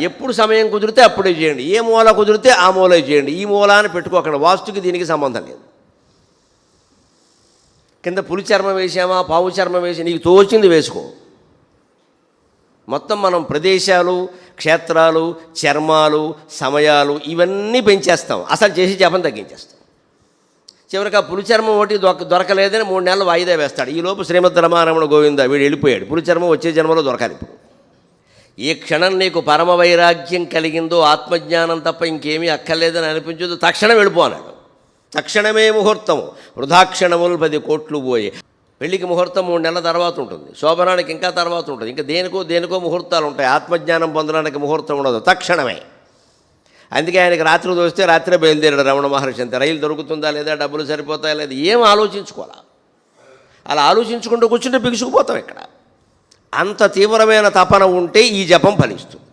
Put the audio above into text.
ఎప్పుడు సమయం కుదిరితే అప్పుడే చేయండి, ఏ మూల కుదిరితే ఆ మూలే చేయండి. ఈ మూల అని పెట్టుకోకండి, వాస్తుకి దీనికి సంబంధం లేదు. కింద పులి చర్మం వేసామా పావు చర్మం వేసి నీకు తోచింది వేసుకో. మొత్తం మనం ప్రదేశాలు, క్షేత్రాలు, చర్మాలు, సమయాలు ఇవన్నీ పెంచేస్తాం, అసలు చేసి జపం తగ్గించేస్తాం. చివరికి ఆ పులి చర్మం ఒకటి దొరకలేదని 3 నెలలు వాయిదా వేస్తాడు. ఈలోపు శ్రీమద్ రమారమణ గోవింద వీడు వెళ్ళిపోయాడు. పులి చర్మం వచ్చే జన్మలో దొరకాలి. ఇప్పుడు ఏ క్షణం నీకు పరమ వైరాగ్యం కలిగిందో, ఆత్మజ్ఞానం తప్ప ఇంకేమీ అక్కర్లేదని అనిపించదు, తక్షణం వెళ్ళిపో అన్నాడు. తక్షణమే ముహూర్తము, వృధాక్షణములు 10 కోట్లు పోయే. పెళ్లికి ముహూర్తం 3 నెలల తర్వాత ఉంటుంది, శోభనానికి ఇంకా తర్వాత ఉంటుంది, ఇంకా దేనికో ముహూర్తాలు ఉంటాయి. ఆత్మజ్ఞానం పొందడానికి ముహూర్తం ఉండదు, తక్షణమే. అందుకే ఆయనకి రాత్రి దోస్తే రాత్రే బయలుదేరాడు రమణ మహర్షి. అంతే, రైలు దొరుకుతుందా లేదా, డబ్బులు సరిపోతాయా లేదా, ఏం ఆలోచించుకోవాలా. అలా ఆలోచించుకుంటూ కూర్చుంటే బిగుసుకుపోతాం. ఇక్కడ అంత తీవ్రమైన తపన ఉంటే ఈ జపం ఫలిస్తుంది.